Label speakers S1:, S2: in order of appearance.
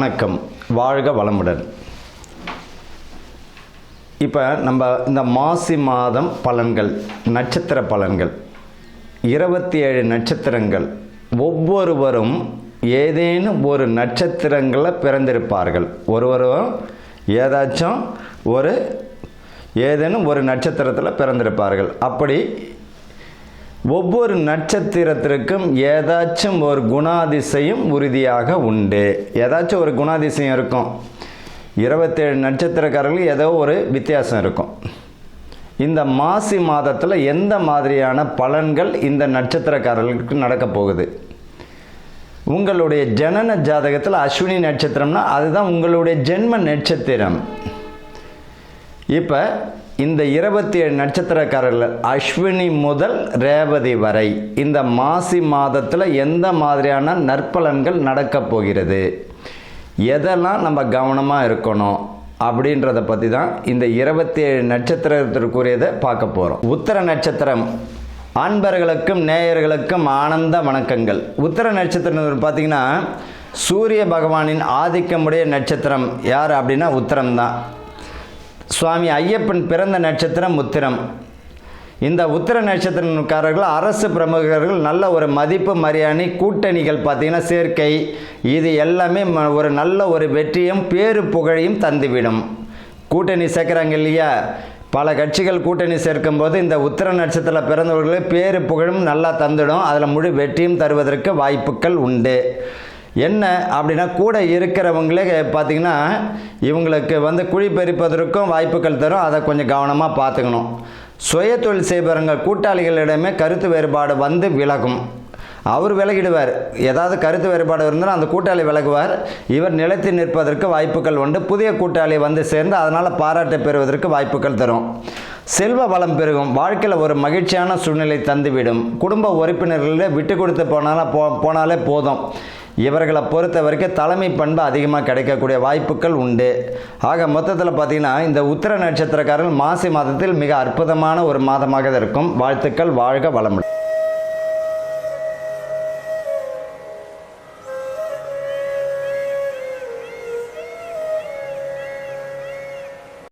S1: வணக்கம், வாழ்க வளமுடன். இப்போ நம்ம இந்த மாசி மாதம் பலன்கள், நட்சத்திர பலன்கள், 27 நட்சத்திரங்கள், ஒவ்வொருவரும் ஏதேனும் ஒரு நட்சத்திரங்களில் பிறந்திருப்பார்கள். ஒருவரும் ஏதேனும் ஒரு நட்சத்திரத்தில் பிறந்திருப்பார்கள். அப்படி ஒவ்வொரு நட்சத்திரத்திற்கும் ஏதாச்சும் ஒரு குணாதிசயம் உறுதியாக உண்டு. ஏதாச்சும் ஒரு குணாதிசயம் இருக்கும். 27 நட்சத்திரக்காரர்களுக்கு ஏதோ ஒரு வித்தியாசம் இருக்கும். இந்த மாசி மாதத்தில் எந்த மாதிரியான பலன்கள் இந்த நட்சத்திரக்காரர்களுக்கு நடக்க போகுது? உங்களுடைய ஜனன ஜாதகத்தில் அஸ்வினி நட்சத்திரம்னா அதுதான் உங்களுடைய ஜென்ம நட்சத்திரம். இப்போ இந்த 27 நட்சத்திரக்காரர்கள் அஸ்வினி முதல் ரேவதி வரை இந்த மாசி மாதத்தில் எந்த மாதிரியான நற்பலன்கள் நடக்கப் போகிறது, எதெல்லாம் நம்ம கவனமாக இருக்கணும் அப்படின்றத பற்றி தான் இந்த 27 நட்சத்திரத்திற்குரியதை பார்க்க போகிறோம். உத்திர நட்சத்திரம் அன்பர்களுக்கும் நேயர்களுக்கும் ஆனந்த வணக்கங்கள். உத்திர நட்சத்திரம் பார்த்திங்கன்னா சூரிய பகவானின் ஆதிக்கமுடைய நட்சத்திரம் யார் அப்படின்னா உத்திரம் தான். சுவாமி ஐயப்பன் பிறந்த நட்சத்திரம் உத்திரம். இந்த உத்திர நட்சத்திரக்காரர்கள் அரசு பிரமுகர்கள் நல்ல ஒரு மதிப்பு மரியாதை கூட்டணிகள் பார்த்திங்கன்னா சேர்க்கை, இது எல்லாமே ஒரு நல்ல ஒரு வெற்றியும் பேரு புகழையும் தந்துவிடும். கூட்டணி சேர்க்குறாங்க இல்லையா, பல கட்சிகள் கூட்டணி சேர்க்கும் போது இந்த உத்திர நட்சத்திரத்தில் பிறந்தவர்களுக்கு பேரு புகழும் நல்லா தந்துடும். அதில் முழு வெற்றியும் தருவதற்கு வாய்ப்புகள் உண்டு. என்ன அப்படின்னா கூட இருக்கிறவங்களே பார்த்திங்கன்னா இவங்களுக்கு குழி பறிப்பதற்கும் வாய்ப்புகள் தரும். அதை கொஞ்சம் கவனமாக பார்த்துக்கணும். சுய தொழில் செய்பவங்க கூட்டாளிகளிடமே கருத்து வேறுபாடு விலகும். அவர் விலகிடுவார். ஏதாவது கருத்து வேறுபாடு இருந்தாலும் அந்த கூட்டாளி விலகுவார். இவர் நிலைத்து நிற்பதற்கு வாய்ப்புகள் உண்டு. புதிய கூட்டாளி சேர்ந்து அதனால் பாராட்டு பெறுவதற்கு வாய்ப்புகள் தரும். செல்வ வளம் பெருகும். வாழ்க்கையில் ஒரு மகிழ்ச்சியான சூழ்நிலை தந்துவிடும். குடும்ப உறுப்பினர்களிடையே விட்டு கொடுத்து போனாலே போதும். இவர்களை பொறுத்த வரைக்கும் தலைமை பண்பு அதிகமாக கிடைக்கக்கூடிய வாய்ப்புகள் உண்டு. ஆக மொத்தத்தில் பார்த்திங்கன்னா இந்த உத்திர நட்சத்திரக்காரர்கள் மாசி மாதத்தில் மிக அற்புதமான ஒரு மாதமாக இருக்கும். வாழ்த்துக்கள், வாழ்க வளமுடன்.